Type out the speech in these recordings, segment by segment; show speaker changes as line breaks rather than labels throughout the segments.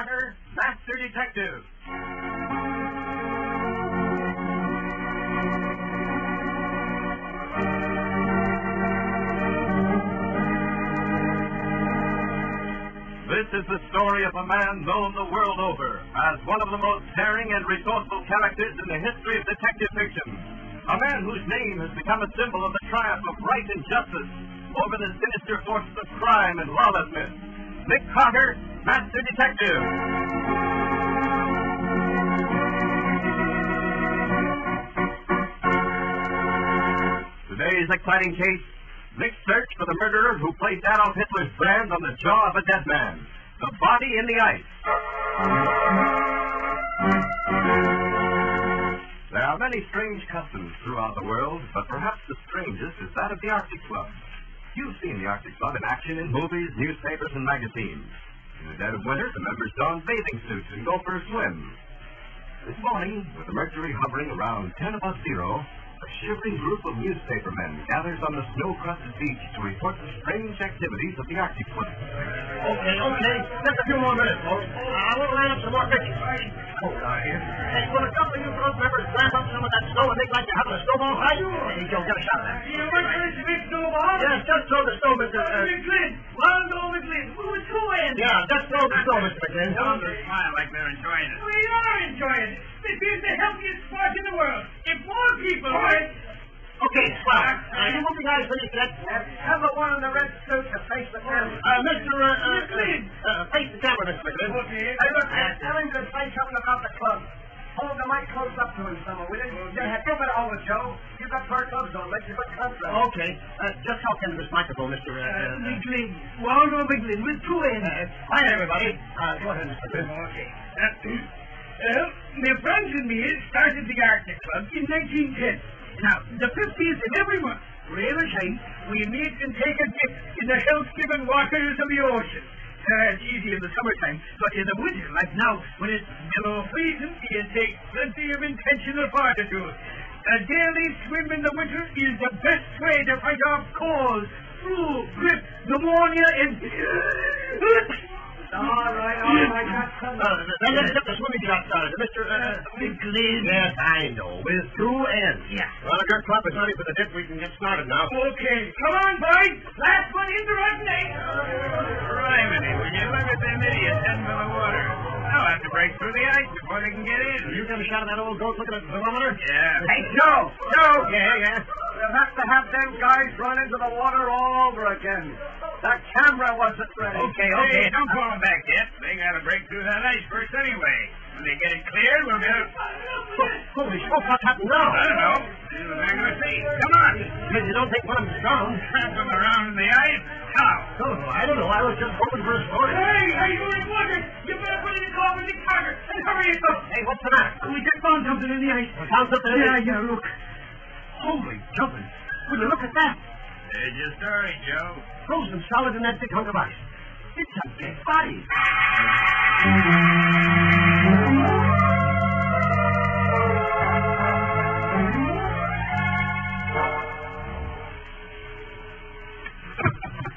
Carter, Master Detective. This is the story of a man known the world over as one of the most daring and resourceful characters in the history of detective fiction. A man whose name has become a symbol of the triumph of right and justice over the sinister forces of crime and lawlessness. Nick Carter, Master Detective. Today's exciting case, Nick's search for the murderer who placed Adolf Hitler's brand on the jaw of a dead man. The body in the ice. There are many strange customs throughout the world, but perhaps the strangest is that of the Arctic Club. You've seen the Arctic Club in action in movies, newspapers, and magazines. In the dead of winter, the members don bathing suits and go for a swim. This morning, with the mercury hovering around 10 above zero, a shivering group of newspapermen gathers on the snow-crusted beach to report the strange activities of the Arctic Club.
Okay. Just a few more minutes, folks. I want to line up some more pictures. Hey, will a couple of you girls members climb up some of that snow and make like you're having a snowball fight? Hey, Joe, get a shot at that.
You want to big snowball?
Yes, just throw the snow, Mr.
McGlynn. Wild old McGlynn. With two ends.
Yeah, just throw the snow, Mr. McGlynn.
Tell them to smile like they're enjoying it.
We are enjoying it. This is the healthiest sport in the world. If more people would...
Okay, swell. You moving guys finished yet?
Have the one in the red suit to face the camera.
Mr.
McGlynn.
Face the camera, Mr. McGlynn.
Okay.
Hey, look, tell him to say something about the club. Hold the mic close up to him somewhere, will you? Yeah, give it over, Joe. You got fur gloves on, make you good contrast.
Okay. Just talk into this microphone, Mr.
McGlynn. Wild old McGlynn with two ends.
Hi, everybody. Go ahead, Mr. McGlynn.
Okay. My friends and me started the Arctic Club in 1910. Now, the 50th of every month, rain or shine, we meet and take a dip in the health-giving waters of the ocean. It's easy in the summertime, but in the winter, like now, when it's below freezing, it takes plenty of intentional fortitude. A daily swim in the winter is the best way to fight off cold, flu, grip, pneumonia, and...
All right, that's enough.
Then let's get the swimming shot started. Mr.
McGlynn.
Yes, I know. With two ends.
Yeah.
Well, if your club is ready for the dip, we can get started now.
Okay, come on, boys. Last one in the rotten egg.
Criminy, will you look at them idiots heading for the water? They'll have to break through the ice before they can get in.
You get a shot of that old goat looking at the thermometer?
Yeah.
Hey, Joe!
Yeah.
You'll have to have them guys run into the water all over again. The camera wasn't ready.
Okay, don't call them back yet. They gotta break through that ice first anyway. When they get it cleared, we'll get it.
Holy smoke, what's happened now?
I don't know. See what they're gonna see. Come on.
You don't think one of them's drowned?
Trap them around in the ice? How?
I don't know. I was just hoping for a story.
Hey, you're in water. You better put in a call with the Carter and hurry it up.
Hey, what's the matter?
We just found something in the ice.
Found something in the ice?
Yeah, look.
Holy jumping. Will you look at that?
There's your story, Joe.
Frozen solid in that big hunk of ice. It's a dead body.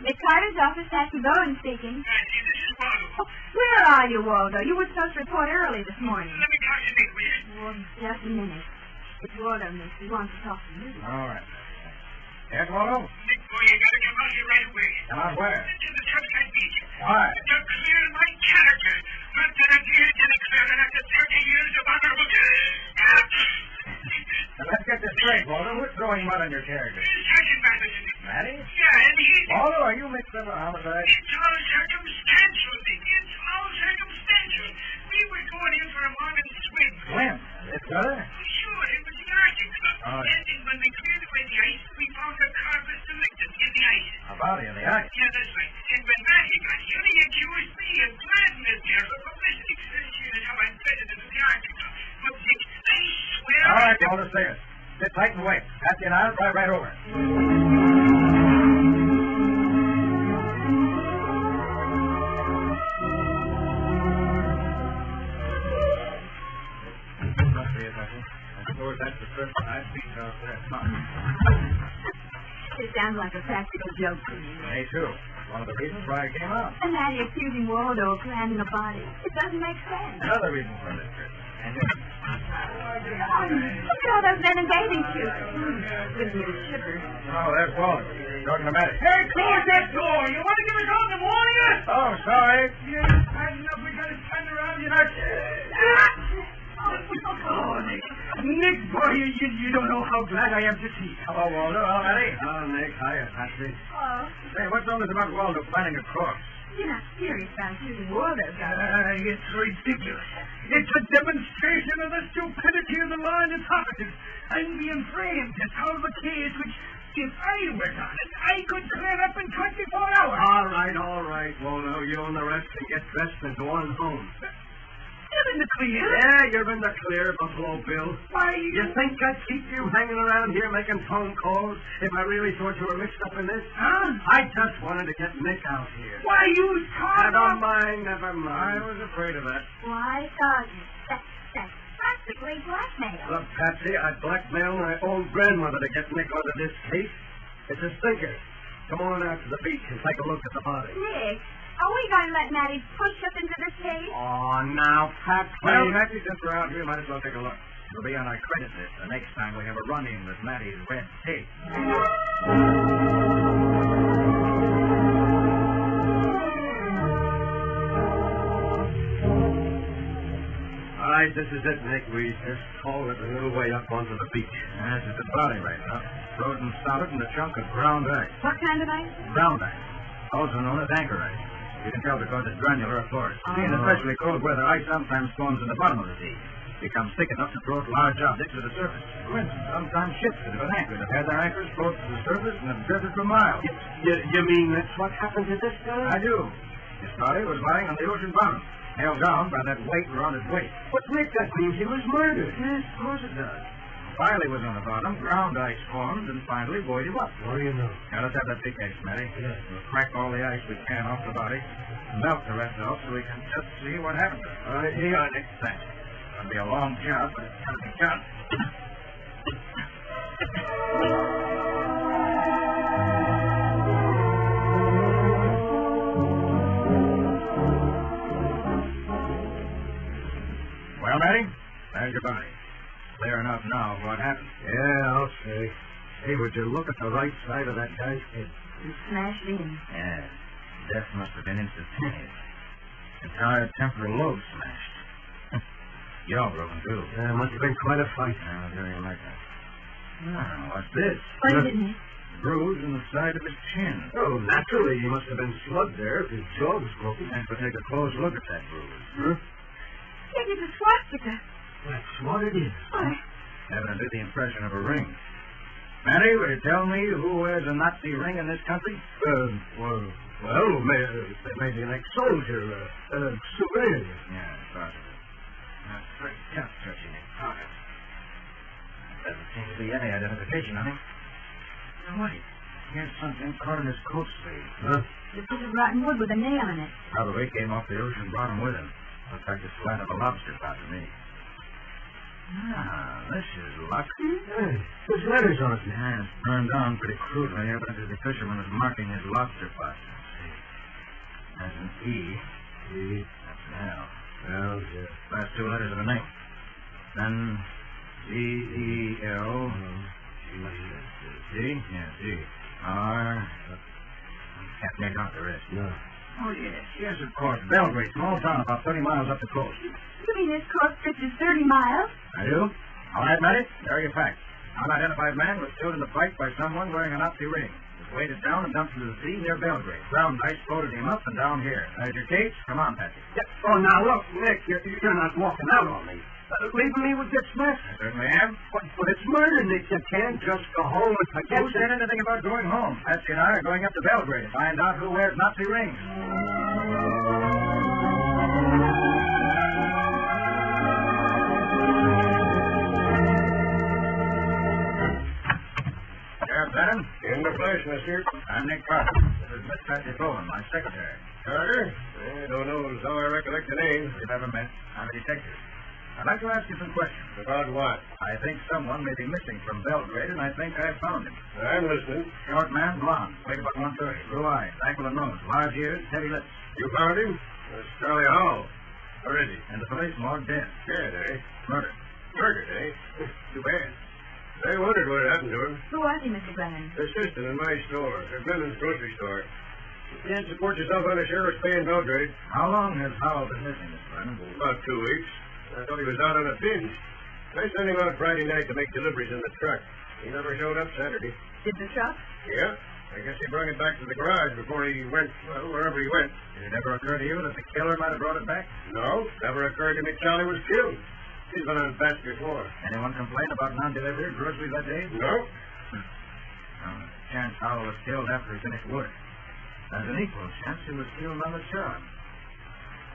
Nick Carter's office, Nancy Bowen speaking.
Nancy, this is Waldo.
Where are you, Waldo? You were supposed to report early this morning.
Let me talk to Nick, will you?
Well, just a minute. It's Waldo, miss. He wants to talk to you.
All right. Yes, Waldo?
Nick, boy, you gotta come out here right away.
Come out where?
To the Sunset Beach.
Why?
To clear my character. Lieutenant Lieutenant Clearing after 30 years of honorable...
Now, let's get this straight, Waldo. Who's throwing mud on your character?
Sergeant Matheson.
Matty?
Yeah, and he...
Waldo, are you mixed up with a homicide?
It's all circumstantial, Nick. It's all circumstantial. We were going in for a morning swim.
When? This brother?
Sure, it was the Arctic Club.
Oh, yeah.
And when we cleared away the ice, we found a carpet selected in the ice.
A body in the ice.
Yeah, that's right. And when Matty got here, he accused me of driving this here for publicity. Here's how I embedded into the Arctic Club. But, Nick, I swear...
All right, Waldo, stay it. Sit tight and wait. Patsy and I'll drive right over. That's the first I've seen out there.
It sounds like a practical joke to me.
Me too. one of the reasons why I came out.
And Matty accusing Waldo of planting a body. It doesn't make sense.
Another reason for this trip. And
Look at all those men in bathing suits. Gives me the shivers.
oh, there's Waldo. Talking to Matty.
Hey, close that door. You want to give us all the warning?
Oh, sorry.
Yes, tighten up. We got to stand around you know. Oh, Nick. Nick, boy, you don't know how glad I am to see you.
Hello, Waldo. Hello, Matty. Hello, Nick. Hiya, Patsy.
Oh,
Hey, what's all this about Waldo planning a cross?
you're not serious about accusing Waldo, Doc.
It's ridiculous. It's a demonstration of the stupidity of the law and its operatives. I'm being framed to solve a case which, if I was on it, I could clear up in 24 hours.
All right, Waldo. You and the rest can get dressed and go on home.
You're in the clear.
Yeah, you're in the clear, Buffalo Bill.
Why,
You think I'd keep you hanging around here making phone calls if I really thought you were mixed up in this?
Huh?
I just wanted to get Nick out here.
Why, you talk
Never mind, never mind.
I was afraid of that.
Why, Sergeant? That's practically blackmail.
Look, Patsy, I'd blackmail my old grandmother to get Nick out of this case. It's a stinker. Come on out to the beach and take a look at the body.
Nick, are we going to let Matty push us into this case?
Oh, now, Patsy.
Well, Patsy, since we're out here, might as well take a look. It'll be on our credit list the next time we have a run-in with Matty's red tape.
All right, this is it, Nick. We just hauled it a little way up onto the beach.
This is the body right now. Frozen solid in a chunk of ground ice.
What kind of ice?
Ground ice, also known as anchor ice. You can tell because it's granular or porous. See, in especially cold weather, ice sometimes forms in the bottom of the sea. Becomes thick enough to float large objects to the surface. For instance, sometimes ships that have been anchored have had their anchors float to the surface and have drifted for miles.
You mean that's what happened to this guy?
I do. His body was lying on the ocean bottom, held down by that weight around his waist.
But, Nick, that means he was murdered.
Yes, of course it does. While he was on the bottom, ground ice formed and finally buoyed him up.
What do you know?
Now, let's have that pickaxe, Matty.
Yes.
We'll crack all the ice we can off the body, melt the rest off so we can just see what happened to him.
All right, here.
Nick, thanks. It'll be a long job, but it's got to be done. Well, Matty, there's your body. Clear enough now of what happened.
Yeah, I'll say. Hey, would you look at the right side of that guy's head?
You smashed in.
Yes. Death must have been instantaneous. Entire temporal lobe smashed. Jaw broken, too.
Yeah, must have been quite a fight.
Very like that. Now, what's this?
What is it, Nick?
Bruise in the side of his chin.
Oh, naturally, he must have been slugged there if his jaw was broken.
And we'll take a close look at that bruise.
Huh?
Nick, it's a swastika.
That's what it is.
Why,
Evidently the impression of a ring. Matty, will you tell me who wears a Nazi ring in this country?
Maybe an ex-soldier, civilian.
Yeah, possibly. That's very tough touching his pocket. There doesn't seem to be any identification on him. Now, wait. Here's something caught in his coat sleeve.
Huh?
a piece of rotten wood with a nail in it.
Probably came off the ocean bottom with him. Looks like the slant of a lobster pot to me. Ah, this is luck.
Hey, there's letters on it.
Yeah, it's burned on pretty crudely. Evidently the fisherman is marking his lobster pot. Let's see. That's an E.
E.
That's an L.
Well, yeah.
Last two letters of the name. Then D-E-L. D? Yeah, D. R. Can't make out the rest.
No.
Oh, yes. Yes, of course. Belgrade, small town about 30 miles up the coast.
You mean this course stretches 30 miles?
I do. All right, Matty. There are your facts. Unidentified man was killed in the fight by someone wearing a Nazi ring. Was weighted down and dumped into the sea near Belgrade. Ground ice floated him up and down here. There's your case. Come on, Patsy.
Yeah. Oh, now, look, Nick, you're not walking out on me. Leaving me with this mess.
I certainly am.
But it's murder, Nick. You can't just go home and forget
Who said anything about going home? Patsy and I are going up to Belgrade to find out who wears Nazi rings. Sheriff Benham?
In the flesh, mister.
I'm Nick Carter. This is Miss Patsy Bowen, my secretary.
Carter? I don't know as how I recollect the name.
We've ever met. I'm a detective. I'd like to ask you some questions.
About what?
I think someone may be missing from Belgrade, and I think I've found him.
I'm listening.
Short man, blonde, weight about 130, blue eyes, ankle and nose, large ears, heavy lips.
You found him? That's Charlie Howell. Where is he?
And the police morgue dead.
Dead, eh?
Murdered.
Murdered, eh?
Too bad.
I wondered what happened to him.
Who was he, Mr. Brennan?
Assistant in my store, at Brennan's grocery store. You can't support yourself on a sheriff's pay in Belgrade.
How long has Howell been missing, Mr. Brennan?
About 2 weeks. I thought he was out on a binge. I sent him out Friday night to make deliveries in the truck. He never showed up Saturday.
Did the truck?
Yeah? I guess he brought it back to the garage before he went, well, wherever he went.
Did it ever occur to you that the killer might have brought it back?
No, never occurred to me Charlie was killed. He's been on bats before.
Anyone complain about non-delivery of groceries that day?
No?
Chance Howell was killed after he finished work. There's an equal chance he was killed on the job.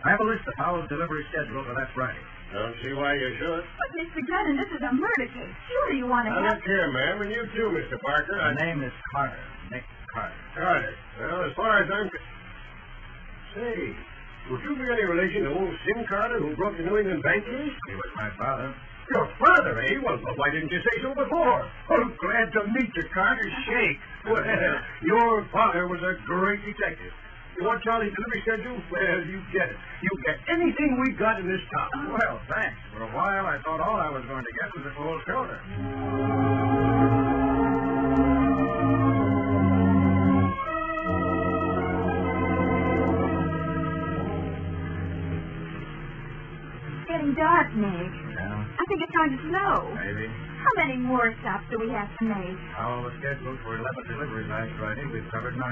I have a list of Howell's delivery schedule for that Friday.
Don't see why you should.
But, Mr. Brennan, this is a murder case. Sure you want to
Now,
help.
look here, ma'am, and you too, Mr. Parker.
My name is Carter. Nick Carter.
Carter. Well, as far as I'm... Say, would you be any relation to old Sim Carter who broke the New England bank case?
He was my father.
Your father, eh? Well, why didn't you say so before? Oh, glad to meet you, Carter. Shake. Well, your father was a great detective. You want Charlie's delivery schedule? Well, you get it. You get anything we've got in this town.
Well, thanks. For a while, I thought all I was going to get was a cold shoulder.
It's getting dark, Nick.
Yeah,
I think it's going to snow.
maybe.
How many more stops do we have to make?
Howell was scheduled for 11 deliveries last Friday. We've covered 9.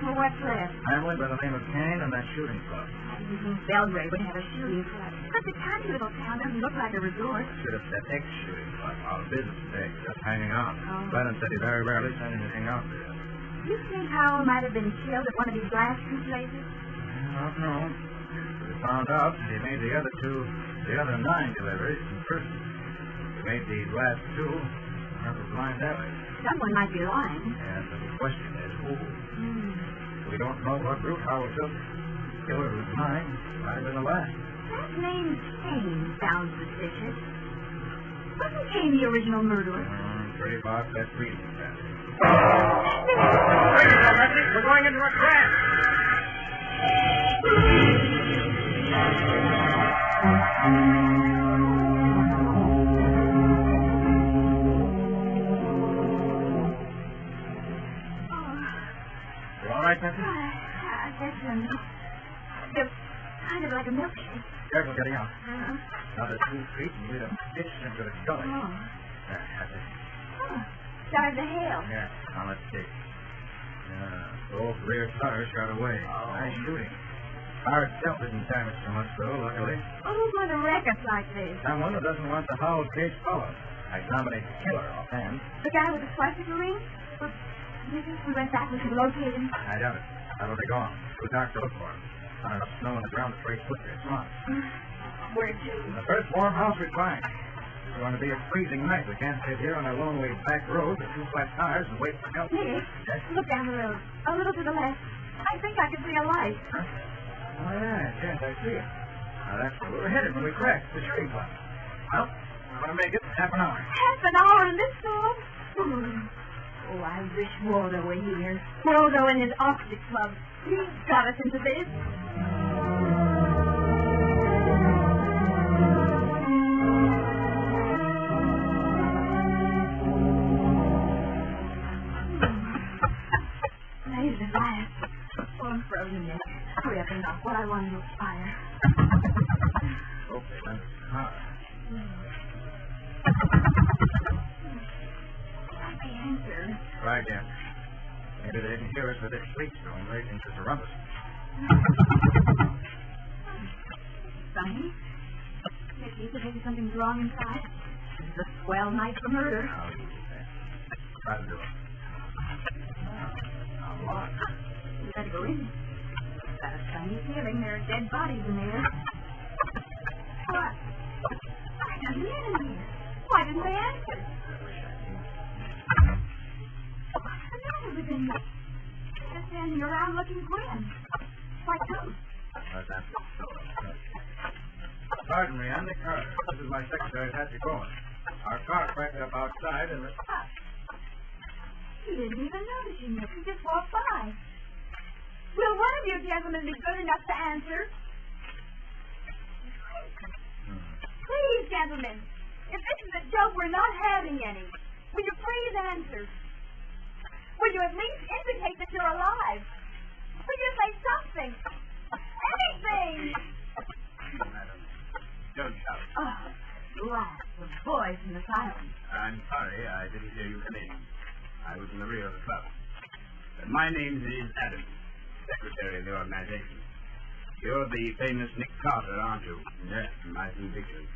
Well, what's left?
Family by the name of Kane and that shooting club.
I didn't think Belgrade would have a shooting club. But the tiny little town doesn't look like a resort.
Should have said ex-shooting club. Our business day. Just hanging out.
Oh.
Brennan said he very rarely sent anything out there.
You think Howell might have been killed at one of these last 2 places?
I don't know. We found out that he made the other 9 deliveries in person. He made these last 2 out of blind alley.
Someone might be lying.
And the question is who? We don't know what route Howell took. Killer was 9. Might have been the last.
That name Kane sounds suspicious. Wasn't Kane the original murderer?
Pretty far fetched reason, Sandy.
We're going into a crash.
You all right, Nancy?
I guess it's kind of like a milkshake.
Careful getting out. Another 2 feet and we'd have ditched into the gully.
Oh.
That's it.
Started to hail.
Yeah, now let's see. Both rear tires shot away. Nice shooting. Our itself isn't damaged so much, though, luckily.
Well, who's going to wreck us like this?
Someone who doesn't want the Howell case followed. I nominate the killer offhand.
The guy with the swastika ring? Well, do you think we went back we could locate him?
I doubt it. That'll be gone. Too dark to look for him. Not enough snow on the ground to trace footprints. Come on.
Where to?
The first warm house we find. It's going to be a freezing night. We can't sit here on a lonely back road with 2 flat tires and wait for help.
Nick, look down the road. A little to the left. I think I can see a light.
Huh? Oh, yes, I see it. Now, that's where we were headed when we crashed the shooting club. Well, we're going to make it half an hour.
Half an hour in this storm? Oh, I wish Waldo were here. Waldo and his Arctic Club. He's got us into this. There's the glass. Oh, I'm frozen, Nick. Hurry up and knock what I want to fire.
Okay, then.
I answered.
Try again. Maybe they didn't hear us with their sleep zone. They think there's a rumpus.
Sonny? Nick, you think something's wrong inside? This is a swell night for murder.
How easy that. Try to do it. Now, locked.
We better go in. Got a funny feeling there are dead bodies in there. What? I got men in here. Why didn't they answer? What's the matter with them? They're standing around looking grim. Like ghosts.
That's so. Pardon me, I'm Nick Carter. This is my secretary, Patsy Bowen. Our car cracked up outside and...
He didn't even notice you, Nick. He just walked by. Will one of you gentlemen be good enough to answer? Please, gentlemen. If this is a joke, we're not having any. Will you please answer? Will you at least indicate that you're alive? Will you say something? Anything!
Madam, don't shout.
Oh, laugh. The boys in the silence.
I'm sorry, I didn't hear you come in. I was in the rear of the club. But my name is Adams, secretary of the organization. You're the famous Nick Carter, aren't you? Yes, I see pictures.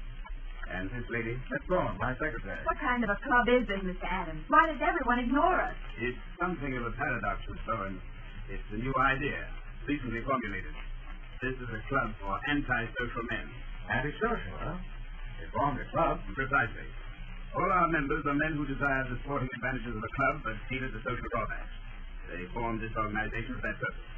And this lady? Miss Bowen, my secretary.
What kind of a club is this, Mr. Adams? Why does everyone ignore us?
It's something of a paradox, Miss Bowen. It's a new idea, recently formulated. This is a club for antisocial men. Antisocial, huh? They formed a club? Precisely. All our members are men who desire the sporting advantages of the club, but fear the social drawbacks. They formed this organization for that purpose.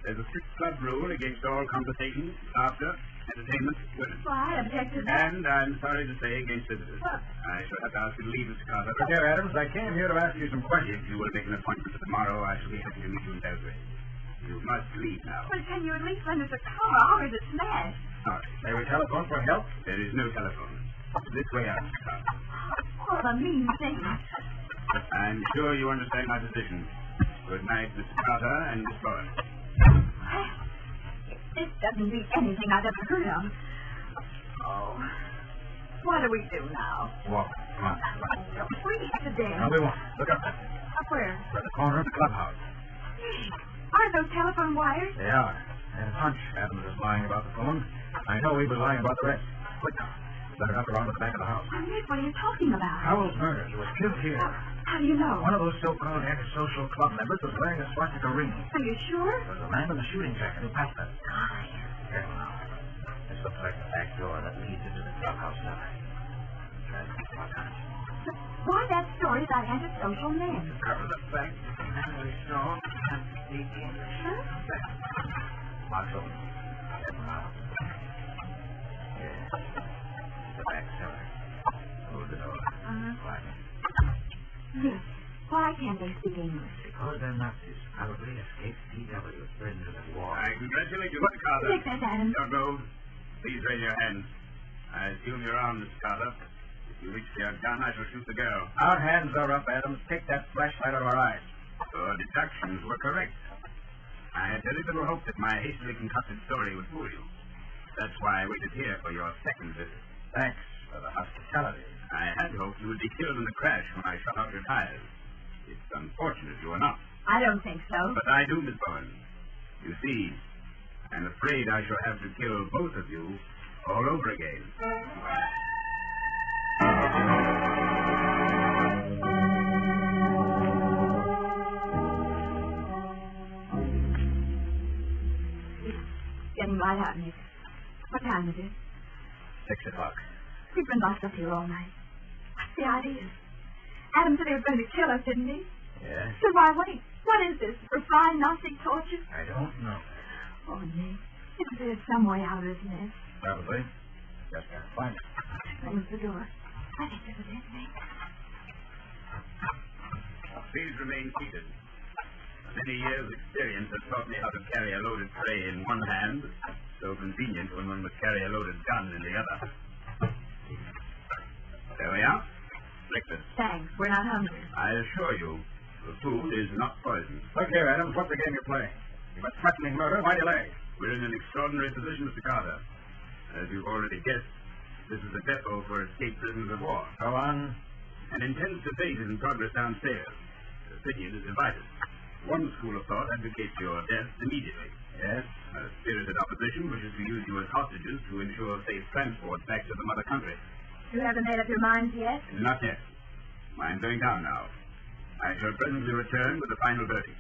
There's a strict club rule against all conversation, laughter, entertainment, women.
Well, I object to that.
And I'm sorry to say against visitors. I shall have to ask you to leave, Mr. Carter.
Dear Adams, I came here to ask you some questions.
If you will make an appointment for tomorrow, I shall be happy to meet you in Belgrade. You must leave now.
Well, can you at least lend us a car, or is it smashed?
Sorry.
May we telephone for help?
There is no telephone. This way out, Mr. Carter.
What a mean thing.
I'm sure you understand my position. Good night, Mr. Carter and Miss Bowen.
This doesn't beat anything I've ever heard of. Oh, what do we do now?
Walk. Come on.
Don't freeze to death.
No, we won't. Look up.
Up where?
We're at the corner of the clubhouse.
Aren't those telephone wires?
They are. And a hunch Adams was lying about the phone. I know he was lying about the rest. Quick now. Let her up around to the back of the house.
Nick, what are you talking about?
Howell's murder. He was killed here.
How do you know?
One of those so-called antisocial club members was wearing a swastika ring.
Are you sure?
There was a man in a shooting jacket who passed us. Careful now. This looks like the back door that leads into the clubhouse now. Try to keep our time.
Why that story about antisocial men?
Cover the back. And we saw and the
Huh?
Marshal. Careful now. Yes. The back cellar. Hold the door. Quiet.
Nick, why can't they speak English?
Because they're Nazis. Probably escaped PW, friends of the war.
I congratulate you, Mr. Carter.
Nick, that's Adams.
Don't move. Please raise your hands. I assume you're armed, Mr. Carter. If you reach for your gun, I shall shoot the girl.
Our hands are up, Adams. Take that flashlight out of our eyes.
Your deductions were correct. I had very little hope that my hastily concocted story would fool you. That's why I waited here for your second visit.
Thanks for the hospitality.
I had hoped you would be killed in the crash when I shot out your tires. It's unfortunate you are not.
I don't think so.
But I do, Miss Bowen. You see, I'm afraid I shall have to kill both of you all over again.
It's getting light out, Nick. What time is it?
6 o'clock.
We've been locked up here all night. What's the idea? Adam said he was going to kill us, didn't he?
Yes?
So why wait? What is this? Refined Gnostic torture?
I don't know.
Oh, Nick. There's some way out of this mess.
Probably. Just gotta find it.
Close the door. I think this is it, Nick.
Please remain seated. Many years' experience has taught me how to carry a loaded tray in one hand, so convenient when one must carry a loaded gun in the other. There we are. Breakfast.
Thanks. We're not hungry.
I assure you, the food is not poison.
Look here, Adams. What's the game you're playing? You've been threatening murder. Why delay?
We're in an extraordinary position, Mr. Carter. As you've already guessed, this is a depot for escaped prisoners of war.
Go on.
An intense debate is in progress downstairs. Opinion is divided. One school of thought advocates your death immediately.
Yes?
A spirited opposition wishes to use you as hostages to ensure safe transport back to the mother country.
You haven't made up your minds yet?
Not yet. Mine's going down now. I shall presently return with the final verdict.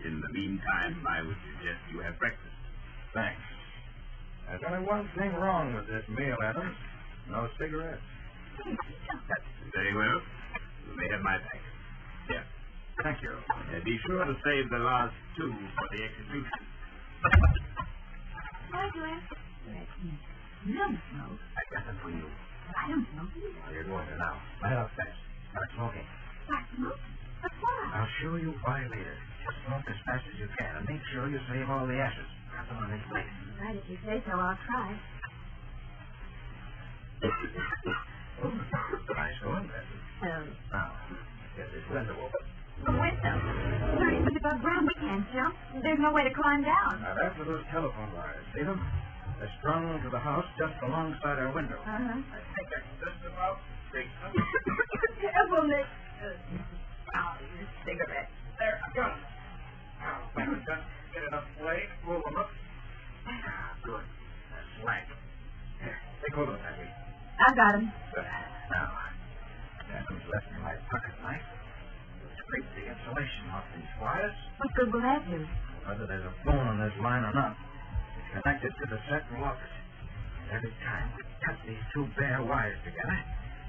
In the meantime, I would suggest you have breakfast.
Thanks. There's only one thing wrong with this meal, Adams. No cigarettes.
Very well. You may have my pack. Here.
Thank you.
Be sure to save the last 2 for the execution.
Why do I? You don't smoke.
I got them for you.
But I don't smoke either.
Here goes it now. Light it up fast. Start smoking.
Start smoking? But why?
I'll show you why later. Just smoke as fast as you can and make sure you save all the ashes. Got them on this plate.
Right, if you say so, I'll try.
Nice going, Bessie. Now, get this window open.
The window? 30 feet above ground, we can't jump. There's no way to climb down.
Now, that's for those telephone wires. See them? They're strung to the house just alongside our window.
Uh-huh.
I think that's just about straight.
Careful, Nick. Oh, your cigarette.
There, I got it. Now, just get enough flame, roll them up. Good. That's slack. Here, take hold of it, Bessie.
I've got him.
Good. Now, Adam's left me my pocket knife. Scrape the insulation off these wires.
What good will that do?
Whether there's a phone on this line or not, it's connected to the central office. And every time we cut these two bare wires together,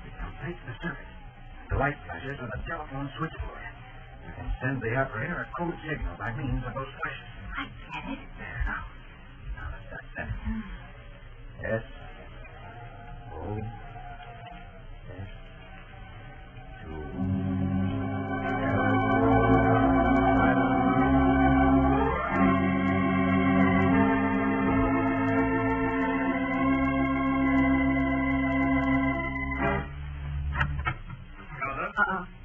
we complete the circuit. The light flashes on the telephone switchboard. You can send the operator a code signal by means of those flashes.
I get it.
There, now. Now let's start sending. S. O. S. 2.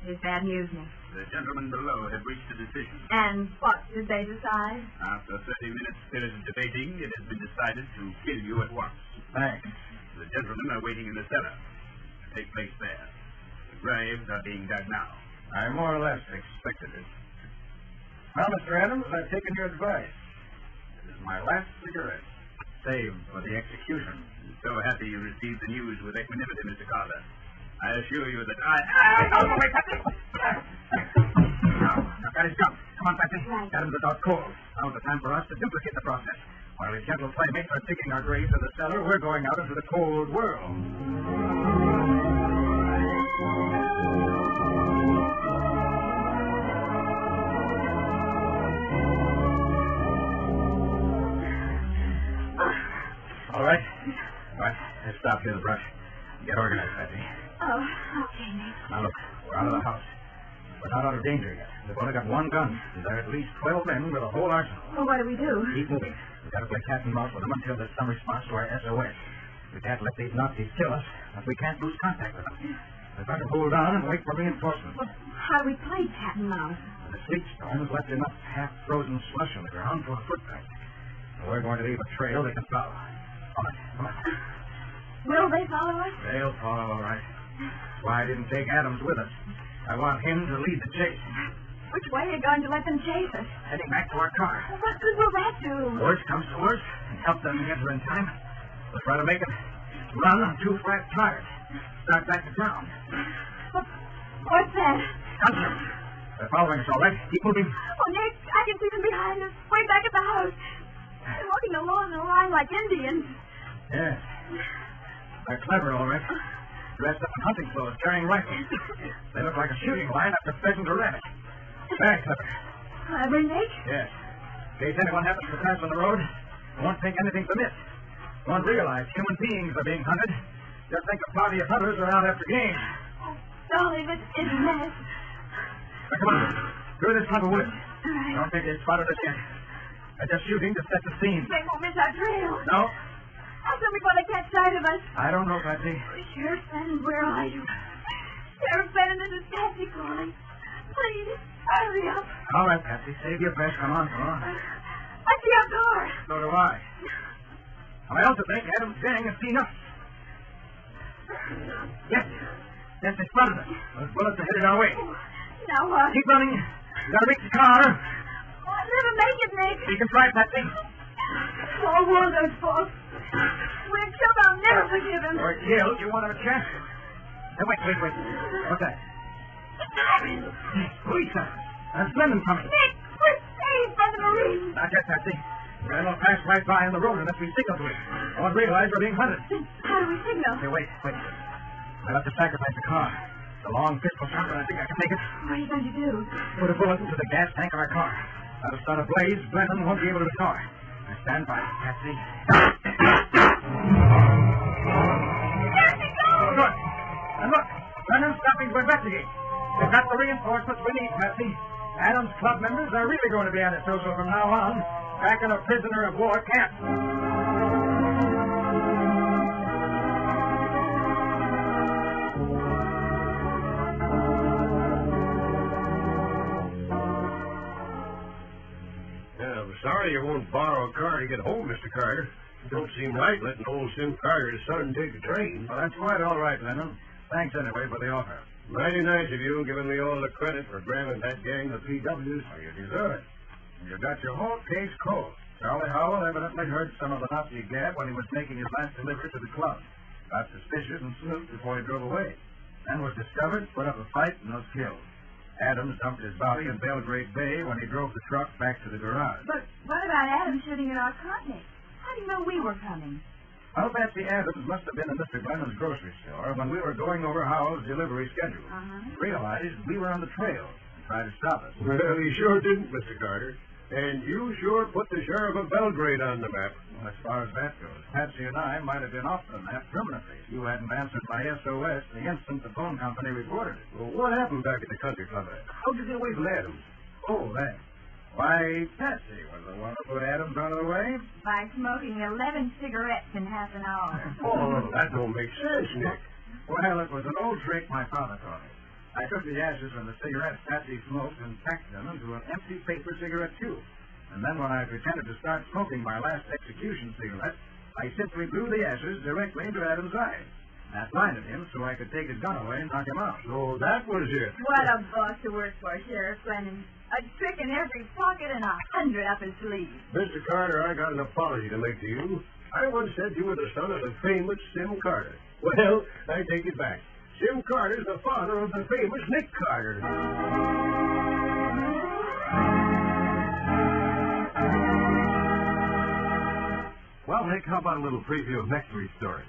Is bad news, Nick.
The gentlemen below have reached a decision.
And what did they decide?
After 30 minutes spirited debating, it has been decided to kill you at once.
Thanks.
The gentlemen are waiting in the cellar. Take place there. The graves are being dug now.
I more or less expected it. Well, Mr. Adams, I've taken your advice. This is my last cigarette, saved for the execution.
I'm so happy you received the news with equanimity, Mr. Carter. I assure you that I...
Oh, wait, Patsy! Now, got his gun. Come on, Patsy.
Right.
Adams is out cold. Now's the time for us to duplicate the process. While his gentle playmates are digging our graves in the cellar, we're going out into the cold world. All right. Let's stop here, the brush. Get organized, Patsy.
Oh, okay, Nick.
Now, look, we're out of the house. We're not out of danger yet. We've only got one gun. And there are at least 12 men with a whole arsenal.
Well, what do we do?
Keep moving. We've got to play cat and mouse with them until there's some response to our SOS. We can't let these Nazis kill us, but we can't lose contact with them. We've got to hold on and wait for reinforcements.
Well, how do we play cat and mouse?
The sleet storm has left enough half-frozen slush on the ground for a footprint. And we're going to leave a trail they can follow. Come on.
Will they follow us?
They'll follow, all right. Why I didn't take Adams with us. I want him to lead the chase.
Which way are you going to let them chase us?
Heading back to our car.
Well, what good will that do?
Worst comes to worst, and help them get her in time. We'll try to make it run on 2 flat tires. Start back to town.
What's that?
Gunsel. They're following us, all right. Keep moving.
Oh, Nick, I can see them behind us, way back at the house. They're walking along the line like Indians.
Yes. They're clever, all right. Dressed up in hunting clothes, carrying rifles. They look like a shooting line after pheasant or rabbit. Very clever.
Clever, Nick?
Yes. In case anyone happens to pass on the road, they won't think anything's amiss. They won't realize human beings are being hunted. Just think a party of hunters are out after game.
Oh, golly, this is a mess.
Now, come on. Through this clump of woods.
All right.
Don't think they've spotted us yet. They're just shooting to set the scene.
They won't miss our trail.
No,
How come before they catch sight of us?
I don't know, Patsy.
Sheriff Bannon, where are you? Sheriff Bannon, this is Patsy calling. Please, hurry up.
All right, Patsy. Save your breath. Come on, come on.
I see our car.
So do I. I also think Adam's gang has seen us. Yes. Yes, they spotted us. Those bullets are headed our way.
Now what?
Keep running. We gotta reach the car.
Oh, I'll never make it, Nick.
You can try, Patsy.
All Waldo's fault. We're killed. I'll never forgive him.
Or killed. You won't have a chance. Now, wait. What's that? Police, sir. There's Brennan coming.
Nick, we're saved by the Marines.
Not yet, Patsy. Then we'll pass right by on the road unless we signal to it. I won't realize we're being hunted.
How do we signal?
Okay, wait. I'll have to sacrifice the car. It's a long pistol shot, but I think I can make it.
What are you going to do?
Put a bullet into the gas tank of our car. That'll start a blaze Brennan won't be able to ignore. Now stand by, Patsy. reinforcements we need, Patsy. Adams Club members are really going to be antisocial from now on, back in a prisoner of war camp.
Sorry you won't borrow a car to get home, Mr. Carter. It don't seem right letting old Sim Carter's son take the train.
Well, that's quite all right, Lennon. Thanks anyway for the offer.
Mighty nice of you giving me all the credit for grabbing that gang of PWs.
Well, you deserve it. You got your whole case cold. Charlie Howell evidently heard some of the Nazi gab when he was making his last delivery to the club. Got suspicious and snooped before he drove away. Then was discovered, put up a fight, and was killed. Adams dumped his body in Belgrade Bay when he drove the truck back to the garage.
But what about Adams shooting at our cottage? How do you know we were coming?
Well, Patsy, Adams must have been in Mr. Glennon's grocery store when we were going over Howell's delivery schedule.
Uh-huh.
Realized we were on the trail and tried to stop us.
Well, he sure didn't, Mr. Carter. And you sure put the sheriff of Belgrade on the map.
Well, as far as that goes, Patsy and I might have been off the map permanently. You hadn't answered my SOS the instant the phone company reported it.
Well, what happened back at the country club? How did you get away from Adams?
Oh, that. Why, Patsy was the one who put Adams out of the way.
By smoking 11 cigarettes in half an hour.
Oh, that don't make sense, Nick.
Well, it was an old trick my father taught me. I took the ashes from the cigarettes Patsy smoked and packed them into an empty paper cigarette tube. And then when I pretended to start smoking my last execution cigarette, I simply blew the ashes directly into Adams' eyes. That blinded him so I could take his gun away and knock him out.
So that was it.
What a boss to work for, Sheriff Glennon. A trick in every pocket and 100 up his sleeve.
Mr. Carter, I got an apology to make to you. I once said you were the son of the famous Sim Carter. Well, I take it back. Sim Carter's the father of the famous Nick Carter.
Well, Nick, how about a little preview of next week's story?